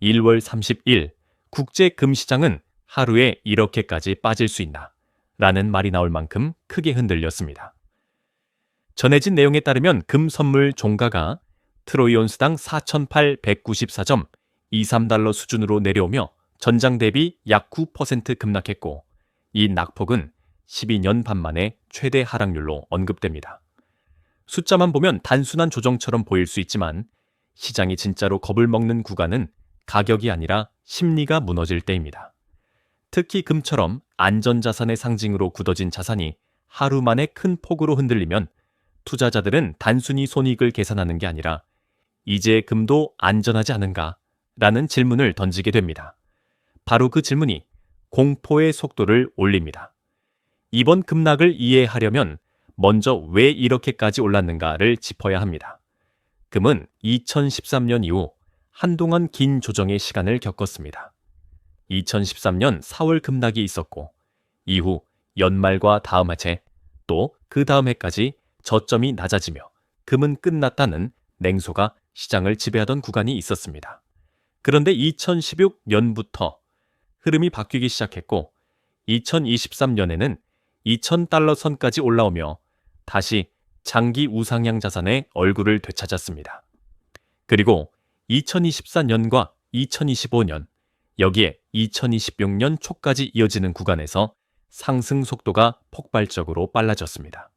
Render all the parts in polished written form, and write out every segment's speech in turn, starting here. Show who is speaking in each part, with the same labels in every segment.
Speaker 1: 1월 30일 국제금시장은 하루에 이렇게까지 빠질 수 있나? 라는 말이 나올 만큼 크게 흔들렸습니다. 전해진 내용에 따르면 금 선물 종가가 트로이 온스당 4,894.23달러 수준으로 내려오며 전장 대비 약 9% 급락했고, 이 낙폭은 12년 반 만에 최대 하락률로 언급됩니다. 숫자만 보면 단순한 조정처럼 보일 수 있지만 시장이 진짜로 겁을 먹는 구간은 가격이 아니라 심리가 무너질 때입니다. 특히 금처럼 안전자산의 상징으로 굳어진 자산이 하루 만에 큰 폭으로 흔들리면 투자자들은 단순히 손익을 계산하는 게 아니라 이제 금도 안전하지 않은가? 라는 질문을 던지게 됩니다. 바로 그 질문이 공포의 속도를 올립니다. 이번 급락을 이해하려면 먼저 왜 이렇게까지 올랐는가를 짚어야 합니다. 금은 2013년 이후 한동안 긴 조정의 시간을 겪었습니다. 2013년 4월 급락이 있었고, 이후 연말과 다음 해, 또 그 다음 해까지 저점이 낮아지며 금은 끝났다는 냉소가 시장을 지배하던 구간이 있었습니다. 그런데 2016년부터 흐름이 바뀌기 시작했고, 2023년에는 2,000달러 선까지 올라오며 다시 장기 우상향 자산의 얼굴을 되찾았습니다. 그리고 2024년과 2025년, 여기에 2026년 초까지 이어지는 구간에서 상승 속도가 폭발적으로 빨라졌습니다.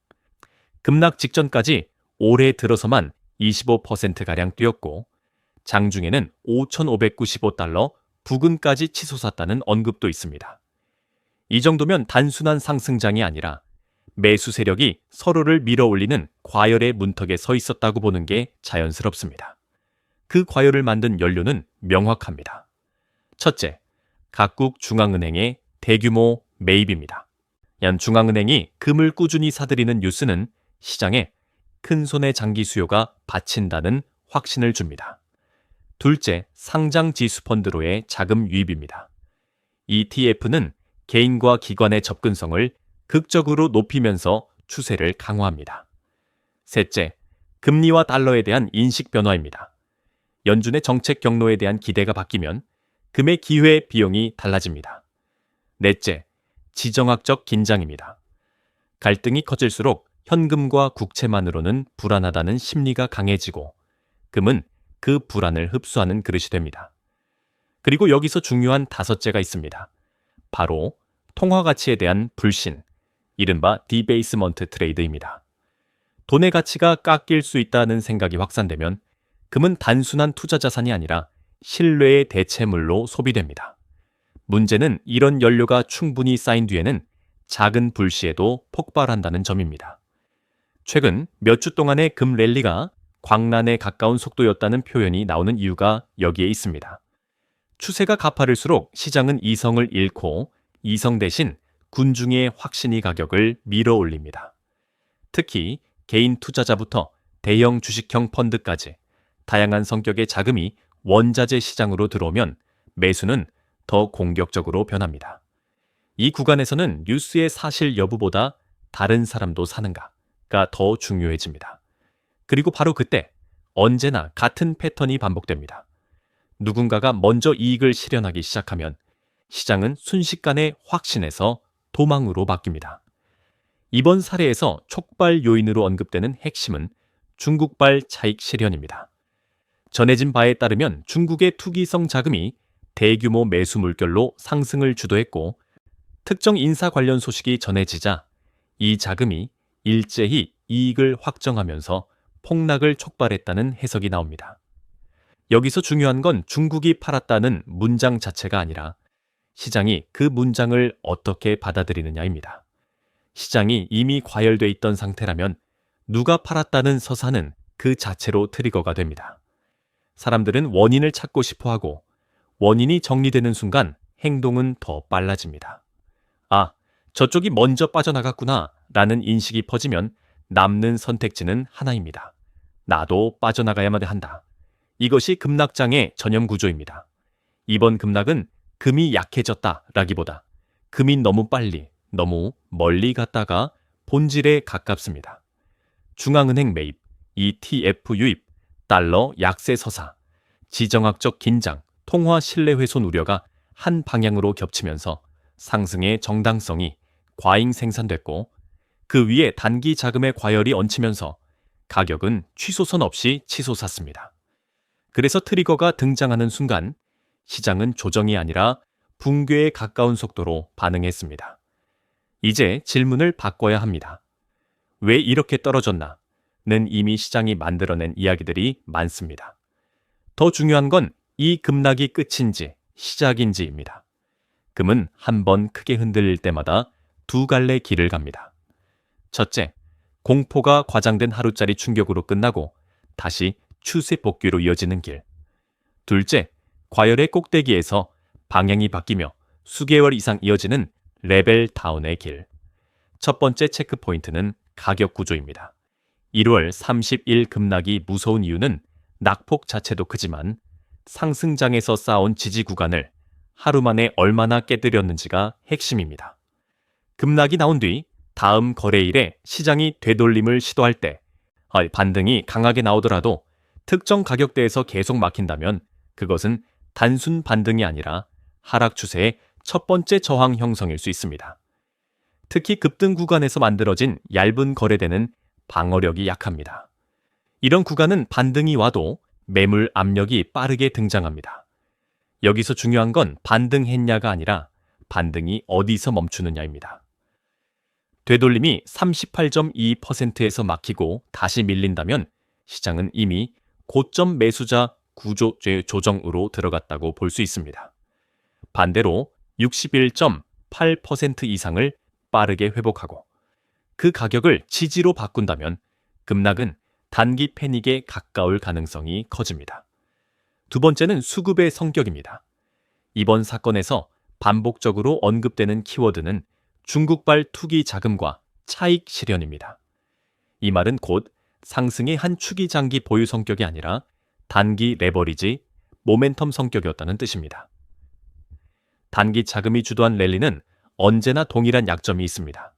Speaker 1: 급락 직전까지 올해 들어서만 25%가량 뛰었고, 장중에는 5,595달러 부근까지 치솟았다는 언급도 있습니다. 이 정도면 단순한 상승장이 아니라 매수 세력이 서로를 밀어올리는 과열의 문턱에 서 있었다고 보는 게 자연스럽습니다. 그 과열을 만든 연료는 명확합니다. 첫째, 각국 중앙은행의 대규모 매입입니다. 중앙은행이 금을 꾸준히 사들이는 뉴스는 시장에 큰손의 장기 수요가 받친다는 확신을 줍니다. 둘째, 상장 지수펀드로의 자금 유입입니다. ETF는 개인과 기관의 접근성을 극적으로 높이면서 추세를 강화합니다. 셋째, 금리와 달러에 대한 인식 변화입니다. 연준의 정책 경로에 대한 기대가 바뀌면 금의 기회 비용이 달라집니다. 넷째, 지정학적 긴장입니다. 갈등이 커질수록 현금과 국채만으로는 불안하다는 심리가 강해지고 금은 그 불안을 흡수하는 그릇이 됩니다. 그리고 여기서 중요한 다섯째가 있습니다. 바로 통화 가치에 대한 불신, 이른바 디베이스먼트 트레이드입니다. 돈의 가치가 깎일 수 있다는 생각이 확산되면 금은 단순한 투자 자산이 아니라 신뢰의 대체물로 소비됩니다. 문제는 이런 연료가 충분히 쌓인 뒤에는 작은 불시에도 폭발한다는 점입니다. 최근 몇 주 동안의 금 랠리가 광란에 가까운 속도였다는 표현이 나오는 이유가 여기에 있습니다. 추세가 가파를수록 시장은 이성을 잃고 이성 대신 군중의 확신이 가격을 밀어올립니다. 특히 개인 투자자부터 대형 주식형 펀드까지 다양한 성격의 자금이 원자재 시장으로 들어오면 매수는 더 공격적으로 변합니다. 이 구간에서는 뉴스의 사실 여부보다 다른 사람도 사는가가 더 중요해집니다. 그리고 바로 그때 언제나 같은 패턴이 반복됩니다. 누군가가 먼저 이익을 실현하기 시작하면 시장은 순식간에 확신에서 도망으로 바뀝니다. 이번 사례에서 촉발 요인으로 언급되는 핵심은 중국발 차익 실현입니다. 전해진 바에 따르면 중국의 투기성 자금이 대규모 매수 물결로 상승을 주도했고, 특정 인사 관련 소식이 전해지자 이 자금이 일제히 이익을 확정하면서 폭락을 촉발했다는 해석이 나옵니다. 여기서 중요한 건 중국이 팔았다는 문장 자체가 아니라 시장이 그 문장을 어떻게 받아들이느냐입니다. 시장이 이미 과열돼 있던 상태라면 누가 팔았다는 서사는 그 자체로 트리거가 됩니다. 사람들은 원인을 찾고 싶어하고 원인이 정리되는 순간 행동은 더 빨라집니다. 아, 저쪽이 먼저 빠져나갔구나 라는 인식이 퍼지면 남는 선택지는 하나입니다. 나도 빠져나가야만 한다. 이것이 급락장의 전형 구조입니다. 이번 급락은 금이 약해졌다라기보다 금이 너무 빨리, 너무 멀리 갔다가 본질에 가깝습니다. 중앙은행 매입, ETF 유입, 달러 약세 서사, 지정학적 긴장, 통화 신뢰 훼손 우려가 한 방향으로 겹치면서 상승의 정당성이 과잉 생산됐고 그 위에 단기 자금의 과열이 얹히면서 가격은 취소선 없이 치솟았습니다. 그래서 트리거가 등장하는 순간 시장은 조정이 아니라 붕괴에 가까운 속도로 반응했습니다. 이제 질문을 바꿔야 합니다. 왜 이렇게 떨어졌나? 는 이미 시장이 만들어낸 이야기들이 많습니다. 더 중요한 건 이 급락이 끝인지 시작인지입니다. 금은 한 번 크게 흔들릴 때마다 두 갈래 길을 갑니다. 첫째, 공포가 과장된 하루짜리 충격으로 끝나고 다시 추세 복귀로 이어지는 길. 둘째, 과열의 꼭대기에서 방향이 바뀌며 수개월 이상 이어지는 레벨 다운의 길. 첫 번째 체크 포인트는 가격 구조입니다. 1월 30일 급락이 무서운 이유는 낙폭 자체도 크지만 상승장에서 쌓아온 지지 구간을 하루 만에 얼마나 깨뜨렸는지가 핵심입니다. 급락이 나온 뒤 다음 거래일에 시장이 되돌림을 시도할 때 반등이 강하게 나오더라도 특정 가격대에서 계속 막힌다면 그것은 단순 반등이 아니라 하락 추세의 첫 번째 저항 형성일 수 있습니다. 특히 급등 구간에서 만들어진 얇은 거래대는 방어력이 약합니다. 이런 구간은 반등이 와도 매물 압력이 빠르게 등장합니다. 여기서 중요한 건 반등했냐가 아니라 반등이 어디서 멈추느냐입니다. 되돌림이 38.2%에서 막히고 다시 밀린다면 시장은 이미 고점 매수자 구조 조정으로 들어갔다고 볼 수 있습니다. 반대로 61.8% 이상을 빠르게 회복하고 그 가격을 지지로 바꾼다면 급락은 단기 패닉에 가까울 가능성이 커집니다. 두 번째는 수급의 성격입니다. 이번 사건에서 반복적으로 언급되는 키워드는 중국발 투기 자금과 차익 실현입니다. 이 말은 곧 상승의 한 축이 장기 보유 성격이 아니라 단기 레버리지, 모멘텀 성격이었다는 뜻입니다. 단기 자금이 주도한 랠리는 언제나 동일한 약점이 있습니다.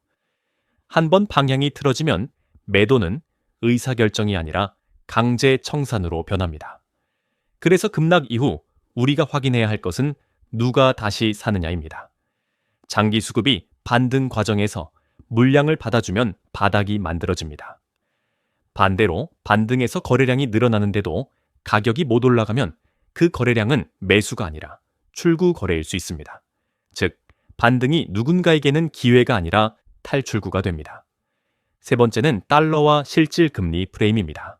Speaker 1: 한번 방향이 틀어지면 매도는 의사결정이 아니라 강제 청산으로 변합니다. 그래서 급락 이후 우리가 확인해야 할 것은 누가 다시 사느냐입니다. 장기 수급이 반등 과정에서 물량을 받아주면 바닥이 만들어집니다. 반대로 반등에서 거래량이 늘어나는데도 가격이 못 올라가면 그 거래량은 매수가 아니라 출구 거래일 수 있습니다. 즉, 반등이 누군가에게는 기회가 아니라 탈출구가 됩니다. 세 번째는 달러와 실질 금리 프레임입니다.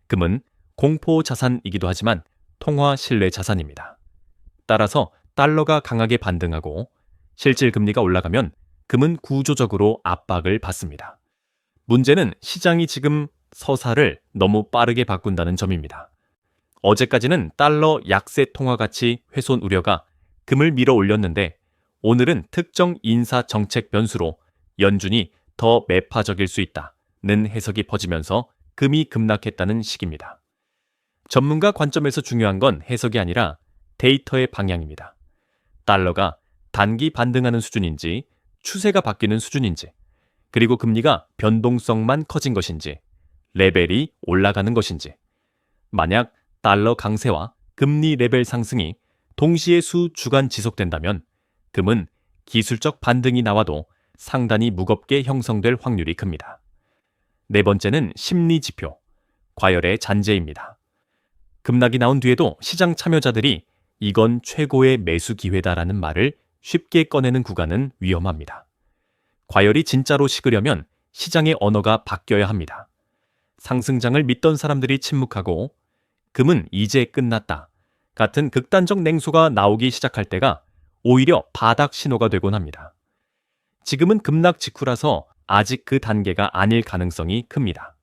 Speaker 1: 금은 공포 자산이기도 하지만 통화 신뢰 자산입니다. 따라서 달러가 강하게 반등하고 실질 금리가 올라가면 금은 구조적으로 압박을 받습니다. 문제는 시장이 지금 서사를 너무 빠르게 바꾼다는 점입니다. 어제까지는 달러 약세 통화 가치 훼손 우려가 금을 밀어 올렸는데 오늘은 특정 인사 정책 변수로 연준이 더 매파적일 수 있다는 해석이 퍼지면서 금이 급락했다는 식입니다. 전문가 관점에서 중요한 건 해석이 아니라 데이터의 방향입니다. 달러가 단기 반등하는 수준인지 추세가 바뀌는 수준인지 그리고 금리가 변동성만 커진 것인지 레벨이 올라가는 것인지 만약 달러 강세와 금리 레벨 상승이 동시에 수주간 지속된다면 금은 기술적 반등이 나와도 상당히 무겁게 형성될 확률이 큽니다. 네 번째는 심리 지표, 과열의 잔재입니다. 급락이 나온 뒤에도 시장 참여자들이 이건 최고의 매수 기회다라는 말을 쉽게 꺼내는 구간은 위험합니다. 과열이 진짜로 식으려면 시장의 언어가 바뀌어야 합니다. 상승장을 믿던 사람들이 침묵하고 금은 이제 끝났다 같은 극단적 냉소가 나오기 시작할 때가 오히려 바닥 신호가 되곤 합니다. 지금은 급락 직후라서 아직 그 단계가 아닐 가능성이 큽니다.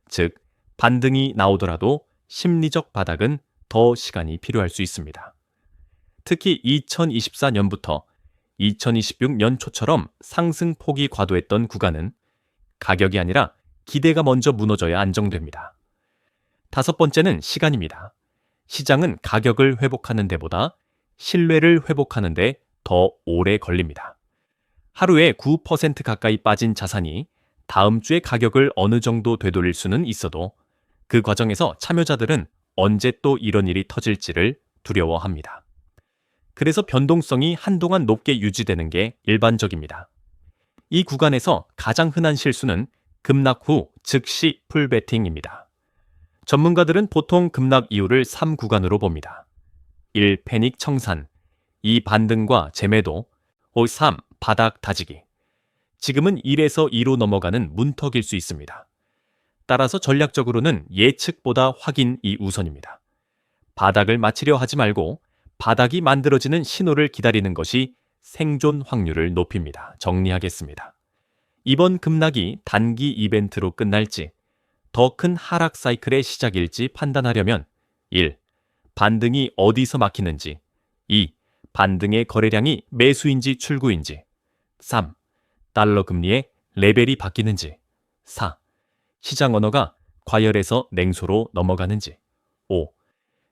Speaker 1: 즉, 반등이 나오더라도 심리적 바닥은 더 시간이 필요할 수 있습니다. 특히 2024년부터 2026년 초처럼 상승폭이 과도했던 구간은 가격이 아니라 기대가 먼저 무너져야 안정됩니다. 다섯 번째는 시간입니다. 시장은 가격을 회복하는 데보다 신뢰를 회복하는 데 더 오래 걸립니다. 하루에 9% 가까이 빠진 자산이 다음 주에 가격을 어느 정도 되돌릴 수는 있어도 그 과정에서 참여자들은 언제 또 이런 일이 터질지를 두려워합니다. 그래서 변동성이 한동안 높게 유지되는 게 일반적입니다. 이 구간에서 가장 흔한 실수는 급락 후 즉시 풀베팅입니다. 전문가들은 보통 급락 이유를 3구간으로 봅니다. 1. 패닉 청산, 2. 반등과 재매도, 3. 바닥 다지기. 지금은 1에서 2로 넘어가는 문턱일 수 있습니다. 따라서 전략적으로는 예측보다 확인이 우선입니다. 바닥을 맞추려 하지 말고 바닥이 만들어지는 신호를 기다리는 것이 생존 확률을 높입니다. 정리하겠습니다. 이번 급락이 단기 이벤트로 끝날지 더 큰 하락 사이클의 시작일지 판단하려면 1. 반등이 어디서 막히는지, 2. 반등의 거래량이 매수인지 출구인지, 3. 달러 금리의 레벨이 바뀌는지, 4. 시장 언어가 과열에서 냉소로 넘어가는지, 5.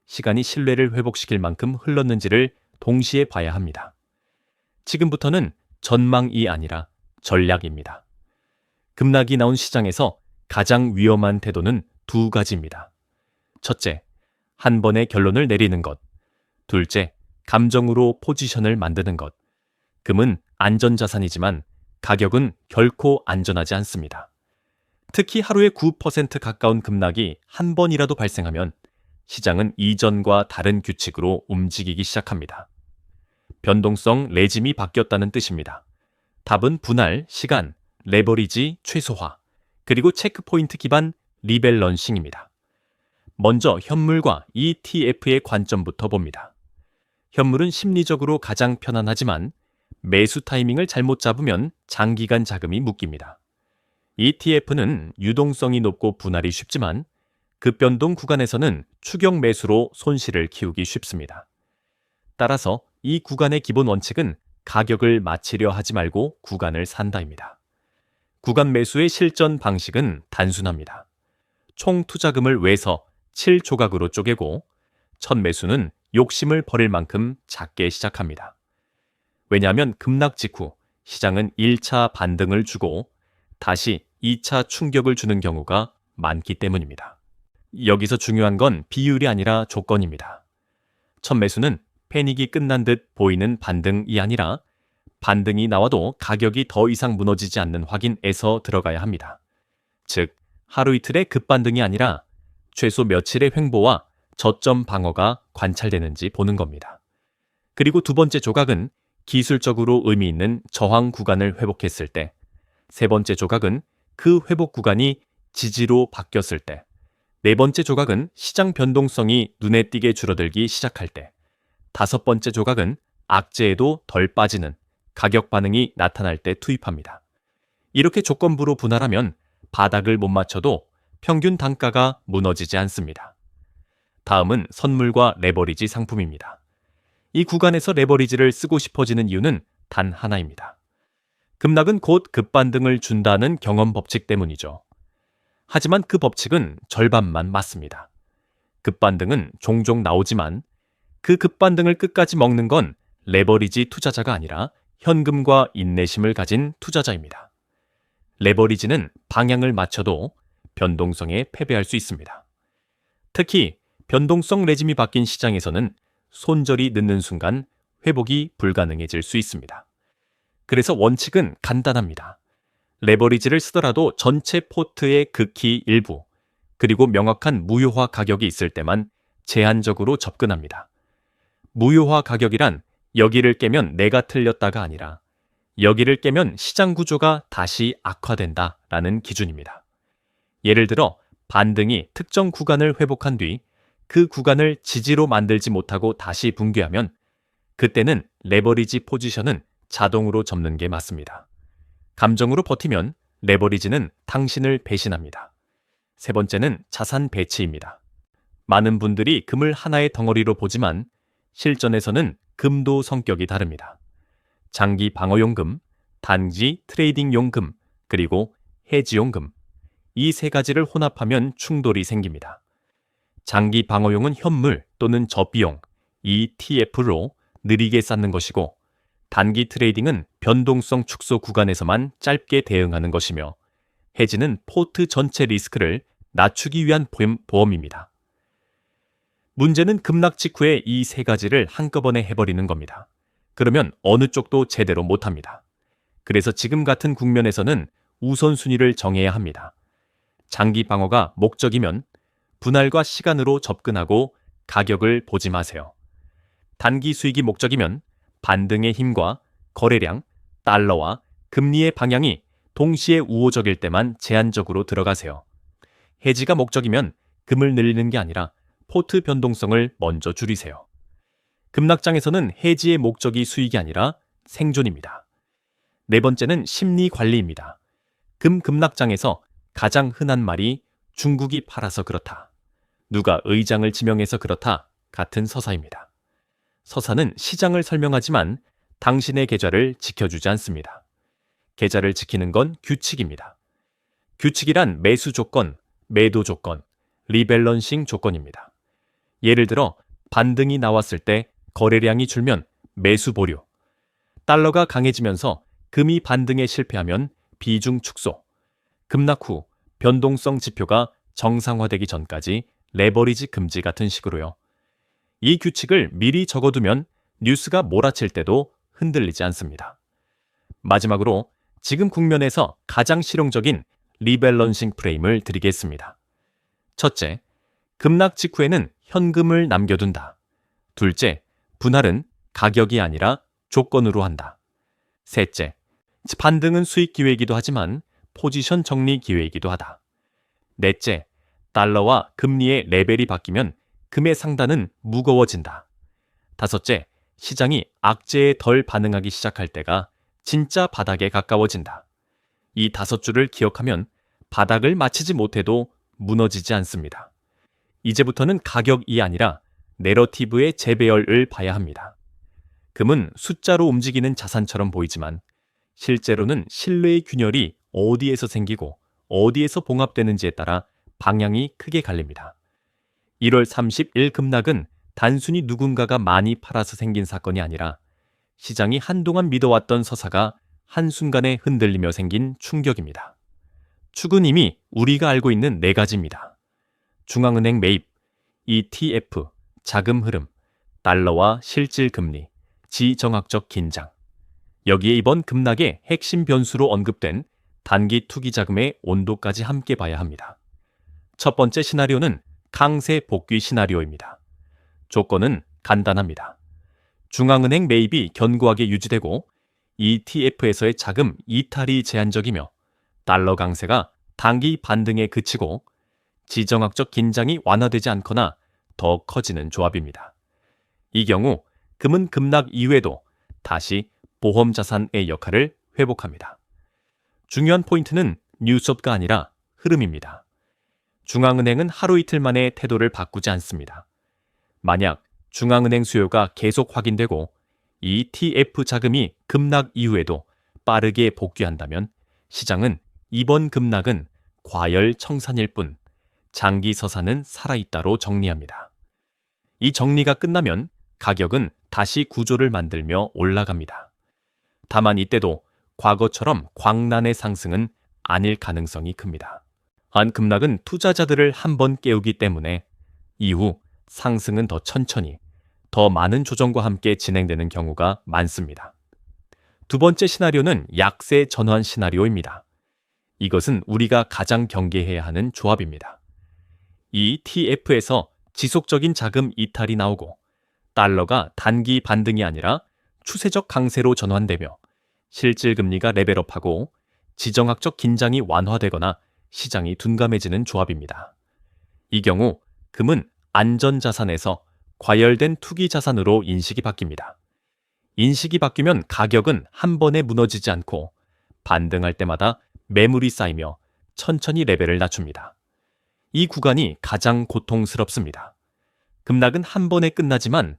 Speaker 1: 시간이 신뢰를 회복시킬 만큼 흘렀는지를 동시에 봐야 합니다. 지금부터는 전망이 아니라 전략입니다. 급락이 나온 시장에서 가장 위험한 태도는 2가지입니다. 첫째, 한 번에 결론을 내리는 것. 둘째, 감정으로 포지션을 만드는 것. 금은 안전자산이지만 가격은 결코 안전하지 않습니다. 특히 하루에 9% 가까운 급락이 한 번이라도 발생하면 시장은 이전과 다른 규칙으로 움직이기 시작합니다. 변동성 레짐이 바뀌었다는 뜻입니다. 답은 분할, 시간, 레버리지 최소화, 그리고 체크포인트 기반 리밸런싱입니다. 먼저 현물과 ETF의 관점부터 봅니다. 현물은 심리적으로 가장 편안하지만 매수 타이밍을 잘못 잡으면 장기간 자금이 묶입니다. ETF는 유동성이 높고 분할이 쉽지만 급변동 구간에서는 추격 매수로 손실을 키우기 쉽습니다. 따라서 이 구간의 기본 원칙은 가격을 맞추려 하지 말고 구간을 산다입니다. 구간 매수의 실전 방식은 단순합니다. 총 투자금을 외서 7조각으로 쪼개고 첫 매수는 욕심을 버릴 만큼 작게 시작합니다. 왜냐하면 급락 직후 시장은 1차 반등을 주고 다시 2차 충격을 주는 경우가 많기 때문입니다. 여기서 중요한 건 비율이 아니라 조건입니다. 첫 매수는 패닉이 끝난 듯 보이는 반등이 아니라 반등이 나와도 가격이 더 이상 무너지지 않는 확인에서 들어가야 합니다. 즉, 하루 이틀의 급반등이 아니라 최소 며칠의 횡보와 저점 방어가 관찰되는지 보는 겁니다. 그리고 두 번째 조각은 기술적으로 의미 있는 저항 구간을 회복했을 때, 세 번째 조각은 그 회복 구간이 지지로 바뀌었을 때, 네 번째 조각은 시장 변동성이 눈에 띄게 줄어들기 시작할 때, 다섯 번째 조각은 악재에도 덜 빠지는 가격 반응이 나타날 때 투입합니다. 이렇게 조건부로 분할하면 바닥을 못 맞춰도 평균 단가가 무너지지 않습니다. 다음은 선물과 레버리지 상품입니다. 이 구간에서 레버리지를 쓰고 싶어지는 이유는 단 하나입니다. 급락은 곧 급반등을 준다는 경험 법칙 때문이죠. 하지만 그 법칙은 절반만 맞습니다. 급반등은 종종 나오지만 그 급반등을 끝까지 먹는 건 레버리지 투자자가 아니라 현금과 인내심을 가진 투자자입니다. 레버리지는 방향을 맞춰도 변동성에 패배할 수 있습니다. 특히 변동성 레짐이 바뀐 시장에서는 손절이 늦는 순간 회복이 불가능해질 수 있습니다. 그래서 원칙은 간단합니다. 레버리지를 쓰더라도 전체 포트의 극히 일부, 그리고 명확한 무효화 가격이 있을 때만 제한적으로 접근합니다. 무효화 가격이란 여기를 깨면 내가 틀렸다가 아니라 여기를 깨면 시장 구조가 다시 악화된다라는 기준입니다. 예를 들어 반등이 특정 구간을 회복한 뒤 그 구간을 지지로 만들지 못하고 다시 붕괴하면 그때는 레버리지 포지션은 자동으로 접는 게 맞습니다. 감정으로 버티면 레버리지는 당신을 배신합니다. 세 번째는 자산 배치입니다. 많은 분들이 금을 하나의 덩어리로 보지만 실전에서는 금도 성격이 다릅니다. 장기 방어용 금, 단기 트레이딩용 금, 그리고 해지용 금. 이 세 가지를 혼합하면 충돌이 생깁니다. 장기 방어용은 현물 또는 저비용, ETF로 느리게 쌓는 것이고 단기 트레이딩은 변동성 축소 구간에서만 짧게 대응하는 것이며 해지는 포트 전체 리스크를 낮추기 위한 보험입니다. 문제는 급락 직후에 이 세 가지를 한꺼번에 해버리는 겁니다. 그러면 어느 쪽도 제대로 못합니다. 그래서 지금 같은 국면에서는 우선순위를 정해야 합니다. 장기 방어가 목적이면 분할과 시간으로 접근하고 가격을 보지 마세요. 단기 수익이 목적이면 반등의 힘과 거래량, 달러와 금리의 방향이 동시에 우호적일 때만 제한적으로 들어가세요. 해지가 목적이면 금을 늘리는 게 아니라 포트 변동성을 먼저 줄이세요. 급락장에서는 해지의 목적이 수익이 아니라 생존입니다. 네 번째는 심리 관리입니다. 급락장에서 가장 흔한 말이 중국이 팔아서 그렇다, 누가 의장을 지명해서 그렇다 같은 서사입니다. 서사는 시장을 설명하지만 당신의 계좌를 지켜주지 않습니다. 계좌를 지키는 건 규칙입니다. 규칙이란 매수 조건, 매도 조건, 리밸런싱 조건입니다. 예를 들어 반등이 나왔을 때 거래량이 줄면 매수 보류, 달러가 강해지면서 금이 반등에 실패하면 비중 축소, 급락 후 변동성 지표가 정상화되기 전까지 레버리지 금지 같은 식으로요. 이 규칙을 미리 적어두면 뉴스가 몰아칠 때도 흔들리지 않습니다. 마지막으로 지금 국면에서 가장 실용적인 리밸런싱 프레임을 드리겠습니다. 첫째, 급락 직후에는 현금을 남겨둔다. 둘째, 분할은 가격이 아니라 조건으로 한다. 셋째, 반등은 수익 기회이기도 하지만 포지션 정리 기회이기도 하다. 넷째, 달러와 금리의 레벨이 바뀌면 금의 상단은 무거워진다. 다섯째, 시장이 악재에 덜 반응하기 시작할 때가 진짜 바닥에 가까워진다. 이 5줄을 기억하면 바닥을 맞히지 못해도 무너지지 않습니다. 이제부터는 가격이 아니라 내러티브의 재배열을 봐야 합니다. 금은 숫자로 움직이는 자산처럼 보이지만 실제로는 신뢰의 균열이 어디에서 생기고 어디에서 봉합되는지에 따라 방향이 크게 갈립니다. 1월 30일 급락은 단순히 누군가가 많이 팔아서 생긴 사건이 아니라 시장이 한동안 믿어왔던 서사가 한순간에 흔들리며 생긴 충격입니다. 축은 이미 우리가 알고 있는 4가지입니다. 중앙은행 매입, ETF, 자금 흐름, 달러와 실질 금리, 지정학적 긴장. 여기에 이번 급락의 핵심 변수로 언급된 단기 투기 자금의 온도까지 함께 봐야 합니다. 첫 번째 시나리오는 강세 복귀 시나리오입니다. 조건은 간단합니다. 중앙은행 매입이 견고하게 유지되고 ETF에서의 자금 이탈이 제한적이며 달러 강세가 단기 반등에 그치고 지정학적 긴장이 완화되지 않거나 더 커지는 조합입니다. 이 경우 금은 급락 이후에도 다시 보험 자산의 역할을 회복합니다. 중요한 포인트는 뉴스업가 아니라 흐름입니다. 중앙은행은 하루 이틀 만에 태도를 바꾸지 않습니다. 만약 중앙은행 수요가 계속 확인되고 ETF 자금이 급락 이후에도 빠르게 복귀한다면 시장은 이번 급락은 과열 청산일 뿐 장기 서사는 살아있다로 정리합니다. 이 정리가 끝나면 가격은 다시 구조를 만들며 올라갑니다. 다만 이때도 과거처럼 광란의 상승은 아닐 가능성이 큽니다. 한 급락은 투자자들을 한번 깨우기 때문에 이후 상승은 더 천천히, 더 많은 조정과 함께 진행되는 경우가 많습니다. 두 번째 시나리오는 약세 전환 시나리오입니다. 이것은 우리가 가장 경계해야 하는 조합입니다. 이 TF에서 지속적인 자금 이탈이 나오고 달러가 단기 반등이 아니라 추세적 강세로 전환되며 실질 금리가 레벨업하고 지정학적 긴장이 완화되거나 시장이 둔감해지는 조합입니다. 이 경우 금은 안전자산에서 과열된 투기자산으로 인식이 바뀝니다. 인식이 바뀌면 가격은 한 번에 무너지지 않고 반등할 때마다 매물이 쌓이며 천천히 레벨을 낮춥니다. 이 구간이 가장 고통스럽습니다. 급락은 한 번에 끝나지만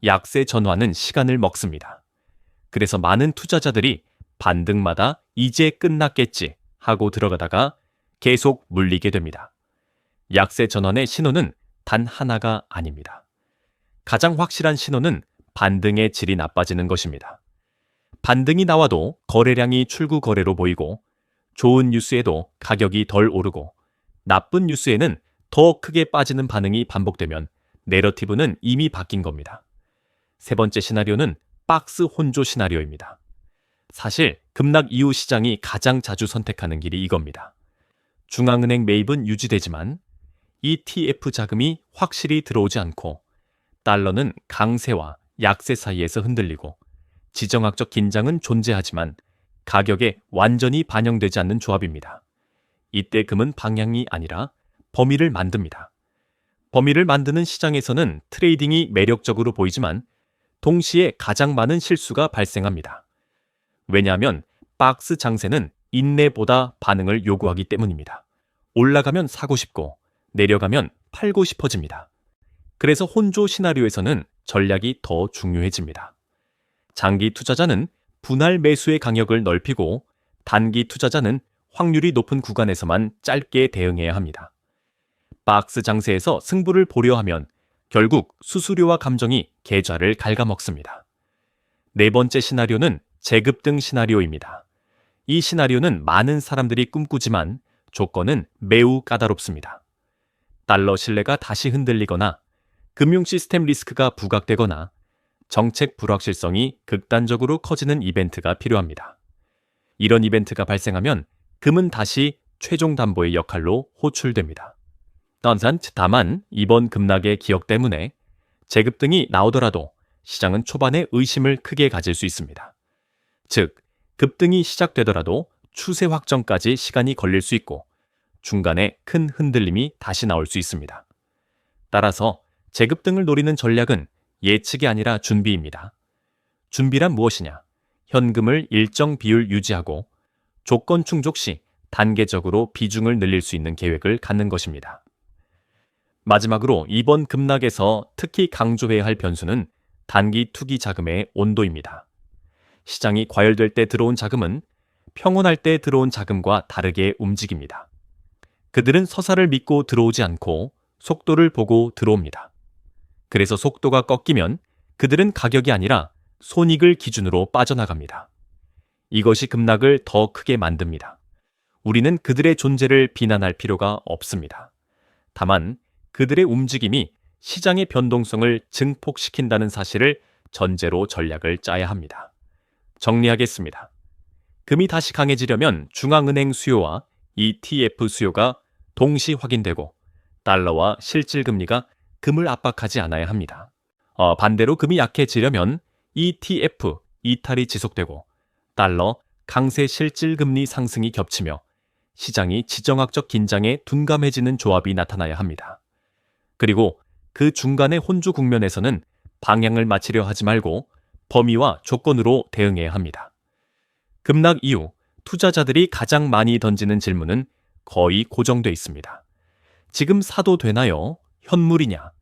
Speaker 1: 약세 전환은 시간을 먹습니다. 그래서 많은 투자자들이 반등마다 이제 끝났겠지 하고 들어가다가 계속 물리게 됩니다. 약세 전환의 신호는 단 하나가 아닙니다. 가장 확실한 신호는 반등의 질이 나빠지는 것입니다. 반등이 나와도 거래량이 출구 거래로 보이고 좋은 뉴스에도 가격이 덜 오르고 나쁜 뉴스에는 더 크게 빠지는 반응이 반복되면 내러티브는 이미 바뀐 겁니다. 세 번째 시나리오는 박스 혼조 시나리오입니다. 사실 급락 이후 시장이 가장 자주 선택하는 길이 이겁니다. 중앙은행 매입은 유지되지만 ETF 자금이 확실히 들어오지 않고 달러는 강세와 약세 사이에서 흔들리고 지정학적 긴장은 존재하지만 가격에 완전히 반영되지 않는 조합입니다. 이때 금은 방향이 아니라 범위를 만듭니다. 범위를 만드는 시장에서는 트레이딩이 매력적으로 보이지만 동시에 가장 많은 실수가 발생합니다. 왜냐하면 박스 장세는 인내보다 반응을 요구하기 때문입니다. 올라가면 사고 싶고 내려가면 팔고 싶어집니다. 그래서 혼조 시나리오에서는 전략이 더 중요해집니다. 장기 투자자는 분할 매수의 강역을 넓히고 단기 투자자는 확률이 높은 구간에서만 짧게 대응해야 합니다. 박스 장세에서 승부를 보려 하면 결국 수수료와 감정이 계좌를 갉아먹습니다. 네 번째 시나리오는 재급등 시나리오입니다. 이 시나리오는 많은 사람들이 꿈꾸지만 조건은 매우 까다롭습니다. 달러 신뢰가 다시 흔들리거나 금융 시스템 리스크가 부각되거나 정책 불확실성이 극단적으로 커지는 이벤트가 필요합니다. 이런 이벤트가 발생하면 금은 다시 최종 담보의 역할로 호출됩니다. 다만 이번 급락의 기억 때문에 재급등이 나오더라도 시장은 초반에 의심을 크게 가질 수 있습니다. 즉, 급등이 시작되더라도 추세 확정까지 시간이 걸릴 수 있고 중간에 큰 흔들림이 다시 나올 수 있습니다. 따라서 재급등을 노리는 전략은 예측이 아니라 준비입니다. 준비란 무엇이냐? 현금을 일정 비율 유지하고 조건 충족 시 단계적으로 비중을 늘릴 수 있는 계획을 갖는 것입니다. 마지막으로 이번 급락에서 특히 강조해야 할 변수는 단기 투기 자금의 온도입니다. 시장이 과열될 때 들어온 자금은 평온할 때 들어온 자금과 다르게 움직입니다. 그들은 서사를 믿고 들어오지 않고 속도를 보고 들어옵니다. 그래서 속도가 꺾이면 그들은 가격이 아니라 손익을 기준으로 빠져나갑니다. 이것이 급락을 더 크게 만듭니다. 우리는 그들의 존재를 비난할 필요가 없습니다. 다만 그들의 움직임이 시장의 변동성을 증폭시킨다는 사실을 전제로 전략을 짜야 합니다. 정리하겠습니다. 금이 다시 강해지려면 중앙은행 수요와 ETF 수요가 동시 확인되고 달러와 실질금리가 금을 압박하지 않아야 합니다. 반대로 금이 약해지려면 ETF 이탈이 지속되고 달러 강세 실질금리 상승이 겹치며 시장이 지정학적 긴장에 둔감해지는 조합이 나타나야 합니다. 그리고 그 중간의 혼주 국면에서는 방향을 맞추려 하지 말고 범위와 조건으로 대응해야 합니다. 급락 이후 투자자들이 가장 많이 던지는 질문은 거의 고정돼 있습니다. 지금 사도 되나요? 현물이냐?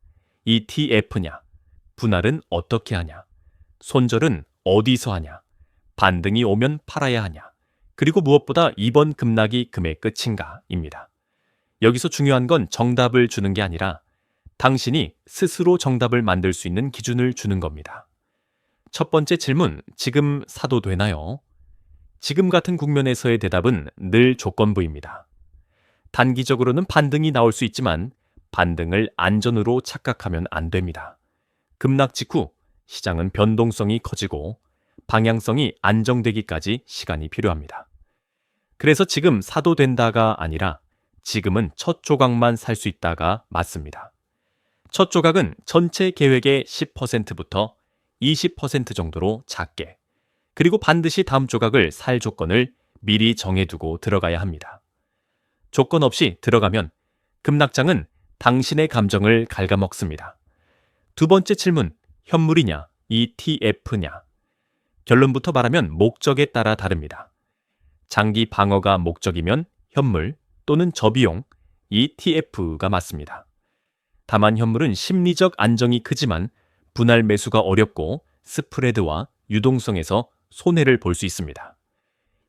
Speaker 1: ETF냐? 분할은 어떻게 하냐? 손절은 어디서 하냐? 반등이 오면 팔아야 하냐? 그리고 무엇보다 이번 급락이 금의 끝인가? 입니다. 여기서 중요한 건 정답을 주는 게 아니라 당신이 스스로 정답을 만들 수 있는 기준을 주는 겁니다. 첫 번째 질문, 지금 사도 되나요? 지금 같은 국면에서의 대답은 늘 조건부입니다. 단기적으로는 반등이 나올 수 있지만 반등을 안전으로 착각하면 안 됩니다. 급락 직후 시장은 변동성이 커지고 방향성이 안정되기까지 시간이 필요합니다. 그래서 지금 사도 된다가 아니라 지금은 첫 조각만 살 수 있다가 맞습니다. 첫 조각은 전체 계획의 10%부터 20% 정도로 작게, 그리고 반드시 다음 조각을 살 조건을 미리 정해두고 들어가야 합니다. 조건 없이 들어가면 급락장은 당신의 감정을 갉아먹습니다. 두 번째 질문, 현물이냐, ETF냐? 결론부터 말하면 목적에 따라 다릅니다. 장기 방어가 목적이면 현물 또는 저비용, ETF가 맞습니다. 다만 현물은 심리적 안정이 크지만 분할 매수가 어렵고 스프레드와 유동성에서 손해를 볼 수 있습니다.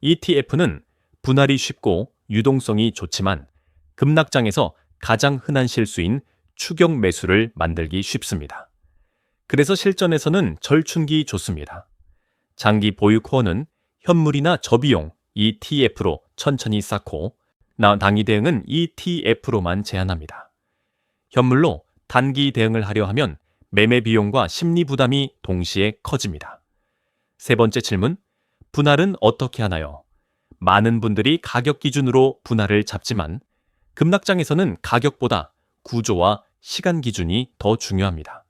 Speaker 1: ETF는 분할이 쉽고 유동성이 좋지만 급락장에서 가장 흔한 실수인 추격 매수를 만들기 쉽습니다. 그래서 실전에서는 절충기 좋습니다. 장기 보유 코어는 현물이나 저비용 ETF로 천천히 쌓고 단기 대응은 ETF로만 제한합니다. 현물로 단기 대응을 하려 하면 매매 비용과 심리 부담이 동시에 커집니다. 세 번째 질문, 분할은 어떻게 하나요? 많은 분들이 가격 기준으로 분할을 잡지만 급락장에서는 가격보다 구조와 시간 기준이 더 중요합니다.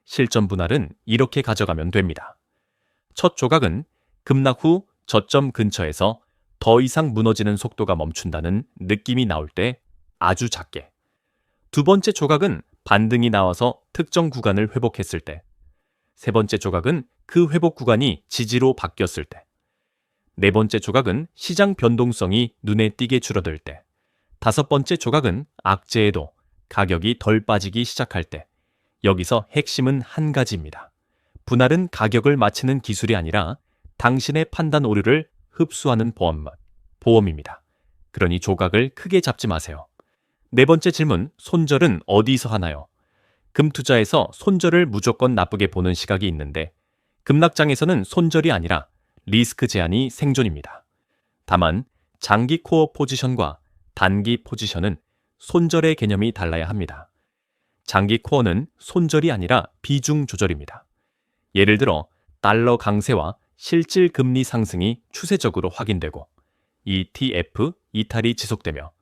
Speaker 1: 실전 분할은 이렇게 가져가면 됩니다. 첫 조각은 급락 후 저점 근처에서 더 이상 무너지는 속도가 멈춘다는 느낌이 나올 때 아주 작게. 두 번째 조각은 반등이 나와서 특정 구간을 회복했을 때. 세 번째 조각은 그 회복 구간이 지지로 바뀌었을 때. 네 번째 조각은 시장 변동성이 눈에 띄게 줄어들 때. 다섯 번째 조각은 악재에도 가격이 덜 빠지기 시작할 때. 여기서 핵심은 한 가지입니다. 분할은 가격을 맞추는 기술이 아니라 당신의 판단 오류를 흡수하는 보험입니다. 그러니 조각을 크게 잡지 마세요. 네 번째 질문, 손절은 어디서 하나요? 금투자에서 손절을 무조건 나쁘게 보는 시각이 있는데 급락장에서는 손절이 아니라 리스크 제한이 생존입니다. 다만 장기 코어 포지션과 단기 포지션은 손절의 개념이 달라야 합니다. 장기 코어는 손절이 아니라 비중 조절입니다. 예를 들어 달러 강세와 실질 금리 상승이 추세적으로 확인되고 ETF 이탈이 지속되며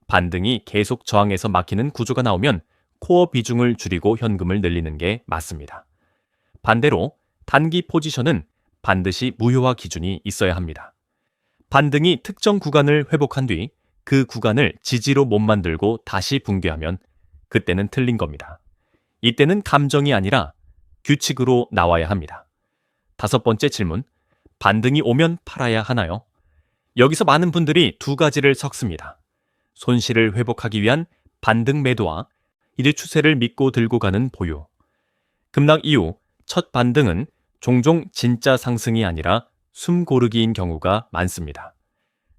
Speaker 1: 반등이 계속 저항에서 막히는 구조가 나오면 코어 비중을 줄이고 현금을 늘리는 게 맞습니다. 반대로 단기 포지션은 반드시 무효화 기준이 있어야 합니다. 반등이 특정 구간을 회복한 뒤 그 구간을 지지로 못 만들고 다시 붕괴하면 그때는 틀린 겁니다. 이때는 감정이 아니라 규칙으로 나와야 합니다. 다섯 번째 질문, 반등이 오면 팔아야 하나요? 여기서 많은 분들이 두 가지를 섞습니다. 손실을 회복하기 위한 반등 매도와 이들 추세를 믿고 들고 가는 보유. 급락 이후 첫 반등은 종종 진짜 상승이 아니라 숨 고르기인 경우가 많습니다.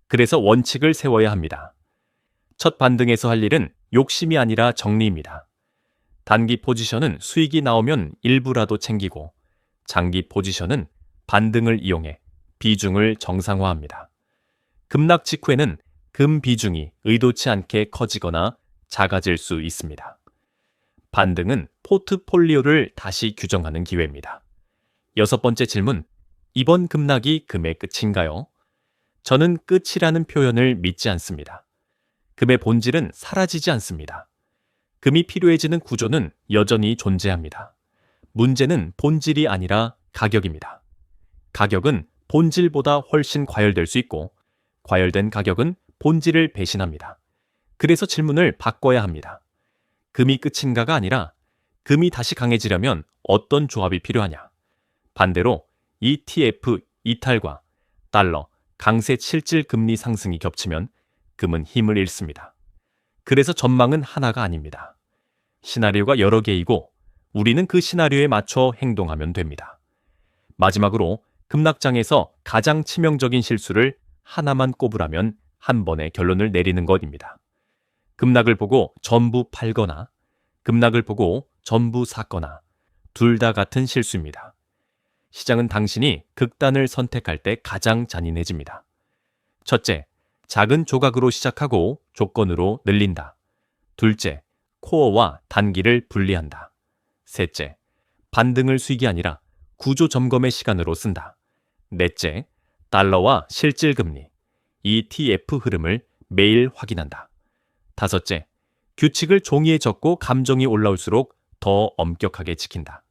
Speaker 1: 그래서 원칙을 세워야 합니다. 첫 반등에서 할 일은 욕심이 아니라 정리입니다. 단기 포지션은 수익이 나오면 일부라도 챙기고 장기 포지션은 반등을 이용해 비중을 정상화합니다. 급락 직후에는 금 비중이 의도치 않게 커지거나 작아질 수 있습니다. 반등은 포트폴리오를 다시 규정하는 기회입니다. 여섯 번째 질문, 이번 급락이 금의 끝인가요? 저는 끝이라는 표현을 믿지 않습니다. 금의 본질은 사라지지 않습니다. 금이 필요해지는 구조는 여전히 존재합니다. 문제는 본질이 아니라 가격입니다. 가격은 본질보다 훨씬 과열될 수 있고 과열된 가격은 본질을 배신합니다. 그래서 질문을 바꿔야 합니다. 금이 끝인가가 아니라 금이 다시 강해지려면 어떤 조합이 필요하냐? 반대로 ETF 이탈과 달러 강세 실질 금리 상승이 겹치면 금은 힘을 잃습니다. 그래서 전망은 하나가 아닙니다. 시나리오가 여러 개이고 우리는 그 시나리오에 맞춰 행동하면 됩니다. 마지막으로 급락장에서 가장 치명적인 실수를 하나만 꼽으라면 한 번에 결론을 내리는 것입니다. 급락을 보고 전부 팔거나 급락을 보고 전부 샀거나 둘 다 같은 실수입니다. 시장은 당신이 극단을 선택할 때 가장 잔인해집니다. 첫째, 작은 조각으로 시작하고 조건으로 늘린다. 둘째, 코어와 단기를 분리한다. 셋째, 반등을 수익이 아니라 구조 점검의 시간으로 쓴다. 넷째, 달러와 실질 금리, ETF 흐름을 매일 확인한다. 다섯째, 규칙을 종이에 적고 감정이 올라올수록 더 엄격하게 지킨다.